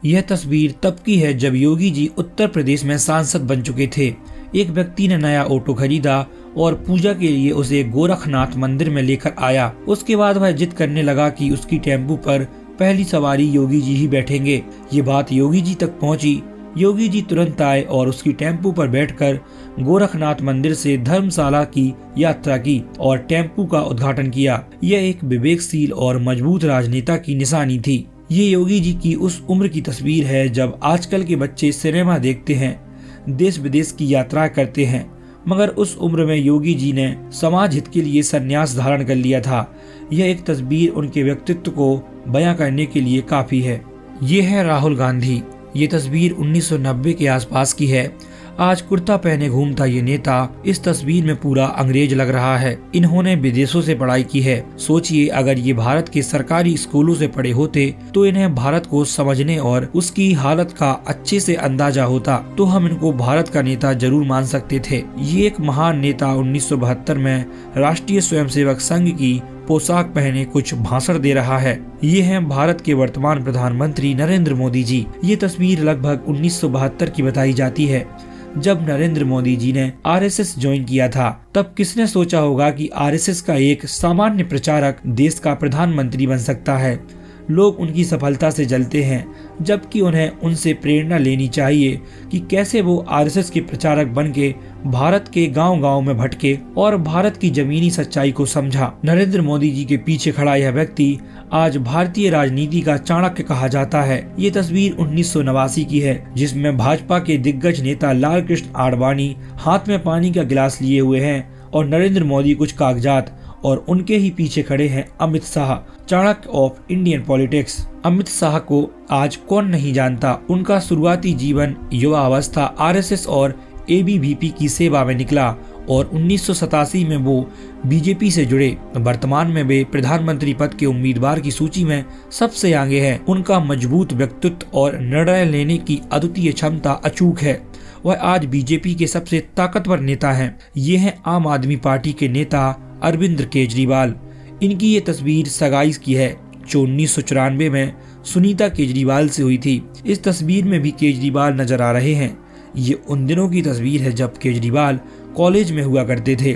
यह तस्वीर तब की है जब योगी जी उत्तर प्रदेश में सांसद बन चुके थे। एक व्यक्ति ने नया ऑटो खरीदा और पूजा के लिए उसे गोरखनाथ मंदिर में लेकर आया। उसके बाद वह जिद करने लगा कि उसकी टेम्पो पर पहली सवारी योगी जी ही बैठेंगे। ये बात योगी जी तक पहुंची। योगी जी तुरंत आए और उसकी टेम्पो पर बैठकर गोरखनाथ मंदिर से धर्मशाला की यात्रा की और टेम्पो का उद्घाटन किया। यह एक विवेकशील और मजबूत राजनेता की निशानी थी। ये योगी जी की उस उम्र की तस्वीर है जब आजकल के बच्चे सिनेमा देखते हैं, देश विदेश की यात्रा करते हैं, मगर उस उम्र में योगी जी ने समाज हित के लिए संन्यास धारण कर लिया था। यह एक तस्वीर उनके व्यक्तित्व को बयां करने के लिए काफी है। ये है राहुल गांधी। ये तस्वीर 1990 के आसपास की है। आज कुर्ता पहने घूमता ये नेता इस तस्वीर में पूरा अंग्रेज लग रहा है। इन्होंने विदेशों से पढ़ाई की है। सोचिए अगर ये भारत के सरकारी स्कूलों से पढ़े होते तो इन्हें भारत को समझने और उसकी हालत का अच्छे से अंदाजा होता तो हम इनको भारत का नेता जरूर मान सकते थे। ये एक महान नेता 1972 में राष्ट्रीय स्वयंसेवक संघ की पोशाक पहने कुछ भाषण दे रहा है। ये हैं भारत के वर्तमान प्रधानमंत्री नरेंद्र मोदी जी। ये तस्वीर लगभग 1972 की बताई जाती है जब नरेंद्र मोदी जी ने आरएसएस ज्वाइन किया था। तब किसने सोचा होगा कि आरएसएस का एक सामान्य प्रचारक देश का प्रधानमंत्री बन सकता है। लोग उनकी सफलता से जलते हैं, जबकि उन्हें उनसे प्रेरणा लेनी चाहिए कि कैसे वो आरएसएस के प्रचारक बनके भारत के गांव-गांव में भटके और भारत की जमीनी सच्चाई को समझा। नरेंद्र मोदी जी के पीछे खड़ा यह व्यक्ति आज भारतीय राजनीति का चाणक्य कहा जाता है। ये तस्वीर 1989 की है जिसमें भाजपा के दिग्गज नेता लाल कृष्ण आडवाणी हाथ में पानी का गिलास लिए हुए हैं और नरेंद्र मोदी कुछ कागजात और उनके ही पीछे खड़े हैं Amit Shah, Chanakya of Indian politics. Amit Shah को आज कौन नहीं जानता। उनका शुरुआती जीवन युवा अवस्था आरएसएस और एबीवीपी की सेवा में निकला और 1987 में वो बीजेपी से जुड़े। वर्तमान में वे प्रधानमंत्री पद के उम्मीदवार की सूची में सबसे आगे हैं। उनका मजबूत व्यक्तित्व और निर्णय लेने की अद्वितीय क्षमता अचूक है। वह आज बीजेपी के सबसे ताकतवर नेता हैं। ये हैं आम आदमी पार्टी के नेता अरविंद केजरीवाल। इनकी ये तस्वीर सगाई की है जो 1994 में सुनीता केजरीवाल से हुई थी। इस तस्वीर में भी केजरीवाल नजर आ रहे हैं। ये उन दिनों की तस्वीर है जब केजरीवाल कॉलेज में हुआ करते थे।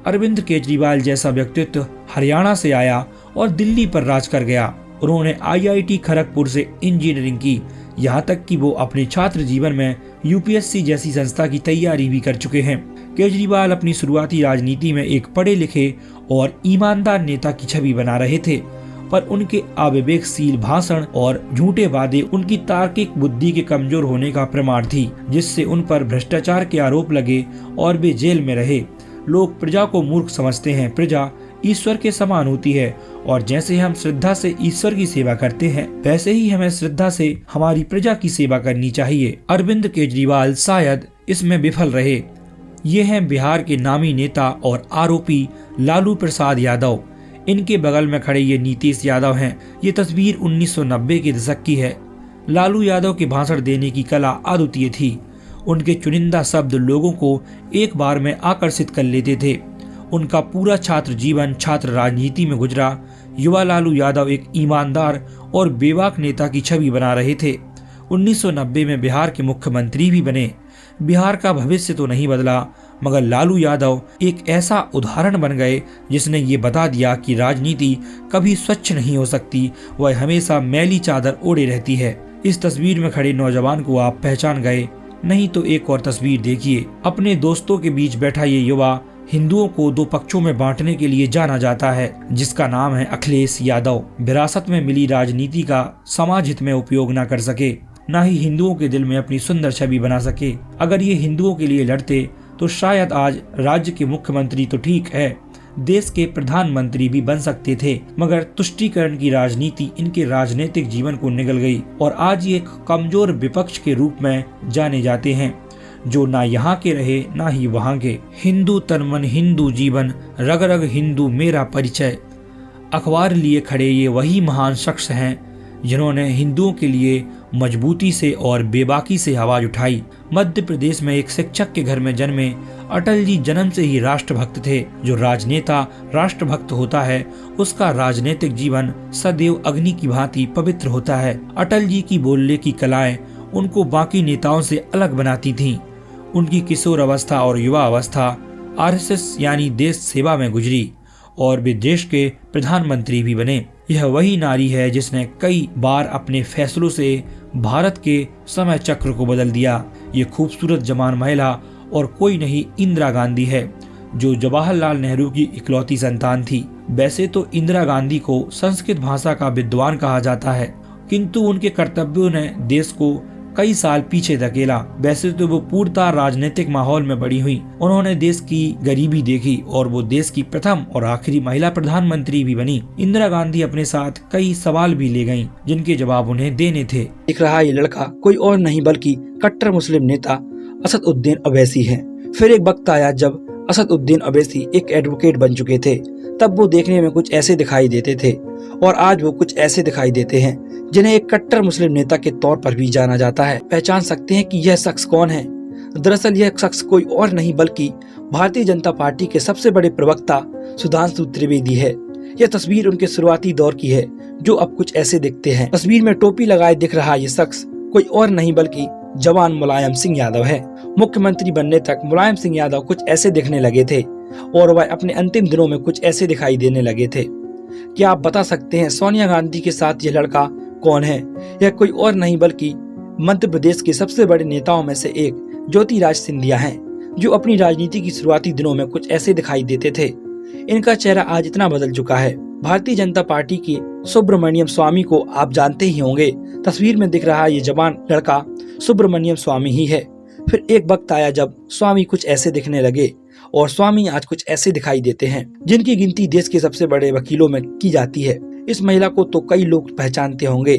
अरविंद केजरीवाल जैसा व्यक्तित्व हरियाणा से आया और दिल्ली पर राज कर गया। उन्होंने आईआईटी खड़गपुर से इंजीनियरिंग की, यहाँ तक कि वो अपने छात्र जीवन में यूपीएससी जैसी संस्था की तैयारी भी कर चुके हैं। केजरीवाल अपनी शुरुआती राजनीति में एक पढ़े लिखे और ईमानदार नेता की छवि बना रहे थे, पर उनके अविवेकशील भाषण और झूठे वादे उनकी तार्किक बुद्धि के कमजोर होने का प्रमाण थी, जिससे उन पर भ्रष्टाचार के आरोप लगे और वे जेल में रहे। लोग प्रजा को मूर्ख समझते हैं। प्रजा ईश्वर के समान होती है और जैसे हम श्रद्धा से ईश्वर की सेवा करते हैं वैसे ही हमें श्रद्धा से हमारी प्रजा की सेवा करनी चाहिए। अरविंद केजरीवाल शायद इसमें विफल रहे। ये हैं बिहार के नामी नेता और आरोपी लालू प्रसाद यादव। इनके बगल में खड़े ये नीतीश यादव हैं। ये तस्वीर 1990 के दशक की है। लालू यादव के भाषण देने की कला अद्वितीय थी। उनके चुनिंदा शब्द लोगों को एक बार में आकर्षित कर लेते थे। उनका पूरा छात्र जीवन छात्र राजनीति में गुजरा। युवा लालू यादव एक ईमानदार और बेबाक नेता की छवि बना रहे थे। 1990 में बिहार के मुख्यमंत्री भी बने। बिहार का भविष्य तो नहीं बदला, मगर लालू यादव एक ऐसा उदाहरण बन गए जिसने ये बता दिया कि राजनीति कभी स्वच्छ नहीं हो सकती, वह हमेशा मैली चादर ओढ़े रहती है। इस तस्वीर में खड़े नौजवान को आप पहचान गए, नहीं तो एक और तस्वीर देखिए। अपने दोस्तों के बीच बैठा ये युवा हिंदुओं को दो पक्षों में बांटने के लिए जाना जाता है, जिसका नाम है अखिलेश यादव। विरासत में मिली राजनीति का समाज हित में उपयोग न कर सके, न ही हिंदुओं के दिल में अपनी सुंदर छवि बना सके। अगर ये हिंदुओं के लिए लड़ते तो शायद आज राज्य के मुख्यमंत्री तो ठीक है, देश के प्रधानमंत्री भी बन सकते थे, मगर तुष्टीकरण की राजनीति इनके राजनीतिक जीवन को निगल गई और आज ये एक कमजोर विपक्ष के रूप में जाने जाते हैं, जो ना यहाँ के रहे ना ही वहाँ के। हिंदू तन मन हिंदू जीवन, रग रग हिंदू मेरा परिचय। अखबार लिए खड़े ये वही महान शख्स हैं जिन्होंने हिंदुओं के लिए मजबूती से और बेबाकी से आवाज उठाई। मध्य प्रदेश में एक शिक्षक के घर में जन्मे अटल जी जन्म से ही राष्ट्रभक्त थे। जो राजनेता राष्ट्रभक्त होता है उसका राजनीतिक जीवन सदैव अग्नि की भांति पवित्र होता है। अटल जी की बोलने की कलाएं उनको बाकी नेताओं से अलग बनाती थीं। उनकी किशोर अवस्था और युवा अवस्था आरएसएस यानी देश सेवा में गुजरी और वे देश के प्रधानमंत्री भी बने। यह वही नारी है जिसने कई बार अपने फैसलों से भारत के समय चक्र को बदल दिया। ये खूबसूरत जवान महिला और कोई नहीं इंदिरा गांधी है, जो जवाहरलाल नेहरू की इकलौती संतान थी। वैसे तो इंदिरा गांधी को संस्कृत भाषा का विद्वान कहा जाता है, किंतु उनके कर्तव्यों ने देश को कई साल पीछे धकेला। वैसे तो वो पूर्णतः राजनीतिक माहौल में बड़ी हुई। उन्होंने देश की गरीबी देखी और वो देश की प्रथम और आखिरी महिला प्रधानमंत्री भी बनी। इंदिरा गांधी अपने साथ कई सवाल भी ले गयीं, जिनके जवाब उन्हें देने थे। दिख रहा ये लड़का कोई और नहीं बल्कि कट्टर मुस्लिम नेता असदुद्दीन अवैसी है। फिर एक वक्त आया जब असदुद्दीन अवैसी एक एडवोकेट बन चुके थे। तब वो देखने में कुछ ऐसे दिखाई देते थे और आज वो कुछ ऐसे दिखाई देते हैं जिन्हें एक कट्टर मुस्लिम नेता के तौर पर भी जाना जाता है। पहचान सकते हैं कि यह शख्स कौन है। दरअसल यह शख्स कोई और नहीं बल्कि भारतीय जनता पार्टी के सबसे बड़े प्रवक्ता सुधांशु त्रिवेदी है। यह तस्वीर उनके शुरुआती दौर की है, जो अब कुछ ऐसे दिखते हैं। तस्वीर में टोपी लगाए दिख रहा यह शख्स कोई और नहीं बल्कि जवान मुलायम सिंह यादव है। मुख्यमंत्री बनने तक मुलायम सिंह यादव कुछ ऐसे दिखने लगे थे और वह अपने अंतिम दिनों में कुछ ऐसे दिखाई देने लगे थे। क्या आप बता सकते हैं सोनिया गांधी के साथ यह लड़का कौन है? यह कोई और नहीं बल्कि मध्य प्रदेश के सबसे बड़े नेताओं में से एक ज्योतिराज सिंधिया हैं, जो अपनी राजनीति की शुरुआती दिनों में कुछ ऐसे दिखाई देते थे। इनका चेहरा आज इतना बदल चुका है। भारतीय जनता पार्टी के सुब्रमण्यम स्वामी को आप जानते ही होंगे। तस्वीर में दिख रहा ये जवान लड़का सुब्रमण्यम स्वामी ही है। फिर एक वक्त आया जब स्वामी कुछ ऐसे दिखने लगे और स्वामी आज कुछ ऐसे दिखाई देते हैं, जिनकी गिनती देश के सबसे बड़े वकीलों में की जाती है। इस महिला को तो कई लोग पहचानते होंगे।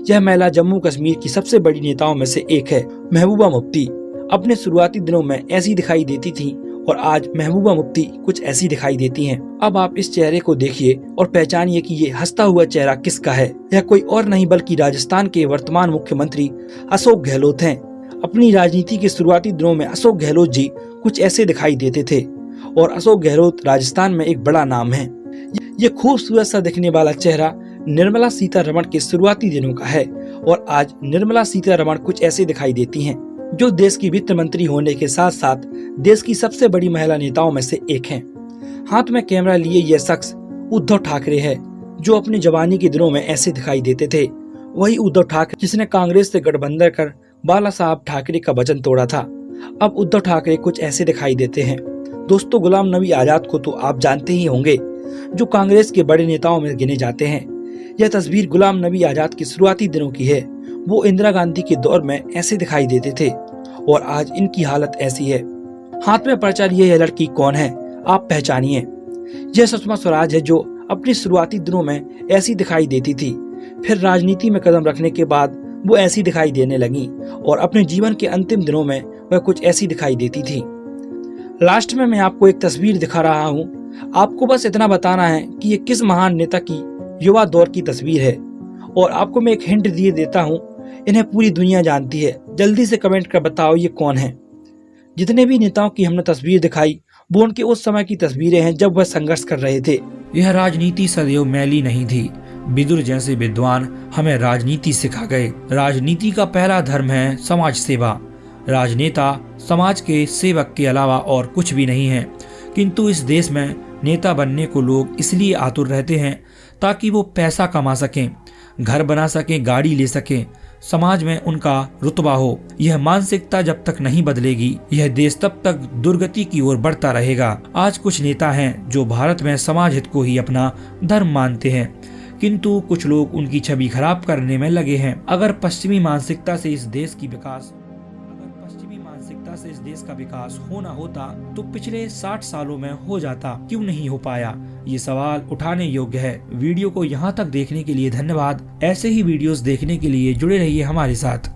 यह महिला जम्मू कश्मीर की सबसे बड़ी नेताओं में से एक है, महबूबा मुफ्ती। अपने शुरुआती दिनों में ऐसी दिखाई देती थी और आज महबूबा मुफ्ती कुछ ऐसी दिखाई देती हैं। अब आप इस चेहरे को देखिए और पहचानिए कि ये हंसता हुआ चेहरा किसका है। यह कोई और नहीं बल्कि राजस्थान के वर्तमान मुख्यमंत्री अशोक गहलोत हैं। अपनी राजनीति के शुरुआती दिनों में अशोक गहलोत जी कुछ ऐसे दिखाई देते थे और अशोक गहलोत राजस्थान में एक बड़ा नाम है। ये खूबसूरत सा दिखने वाला चेहरा निर्मला सीतारमण के शुरुआती दिनों का है और आज निर्मला सीतारमण कुछ ऐसे दिखाई देती हैं, जो देश की वित्त मंत्री होने के साथ साथ देश की सबसे बड़ी महिला नेताओं में से एक हैं। हाथ में कैमरा लिए यह शख्स उद्धव ठाकरे है, जो अपनी जवानी के दिनों में ऐसे दिखाई देते थे। वही उद्धव ठाकरे जिसने कांग्रेस से गठबंधन कर बाला साहब ठाकरे का वचन तोड़ा था। अब उद्धव ठाकरे कुछ ऐसे दिखाई देते हैं। दोस्तों, गुलाम नबी आजाद को तो आप जानते ही होंगे, जो कांग्रेस के बड़े नेताओं में गिने जाते हैं। यह तस्वीर गुलाम नबी आजाद के शुरुआती दिनों की है। वो इंदिरा गांधी के दौर में ऐसे दिखाई देते थे और आज इनकी हालत ऐसी है। हाथ में पर्चा लिए यह लड़की कौन है, आप पहचानिए। यह सुषमा स्वराज है, जो अपनी शुरुआती दिनों में ऐसी दिखाई देती थी। फिर राजनीति में कदम रखने के बाद वो ऐसी दिखाई देने लगी और अपने जीवन के अंतिम दिनों में वह कुछ ऐसी दिखाई देती थी। लास्ट में मैं आपको एक तस्वीर दिखा रहा हूँ। आपको बस इतना बताना है कि ये किस महान नेता की युवा दौर की तस्वीर है और आपको मैं एक हिंट दिए देता हूँ, इन्हें पूरी दुनिया जानती है। जल्दी से कमेंट कर बताओ ये कौन है। जितने भी नेताओं की हमने तस्वीर दिखाई वो उनके उस समय की तस्वीरें हैं जब वह संघर्ष कर रहे थे। यह राजनीति सदैव मैली नहीं थी। विदुर जैसे विद्वान हमें राजनीति सिखा गए। राजनीति का पहला धर्म है समाज सेवा। राजनेता समाज के सेवक के अलावा और कुछ भी नहीं है। किंतु इस देश में नेता बनने को लोग इसलिए आतुर रहते हैं ताकि वो पैसा कमा सकें, घर बना सकें, गाड़ी ले सकें, समाज में उनका रुतबा हो। यह मानसिकता जब तक नहीं बदलेगी, यह देश तब तक दुर्गति की ओर बढ़ता रहेगा। आज कुछ नेता हैं जो भारत में समाज हित को ही अपना धर्म मानते हैं, किंतु कुछ लोग उनकी छवि खराब करने में लगे हैं। अगर पश्चिमी मानसिकता से इस देश का विकास होना होता तो पिछले 60 सालों में हो जाता, क्यों नहीं हो पाया? ये सवाल उठाने योग्य है। वीडियो को यहाँ तक देखने के लिए धन्यवाद। ऐसे ही वीडियोस देखने के लिए जुड़े रहिए हमारे साथ।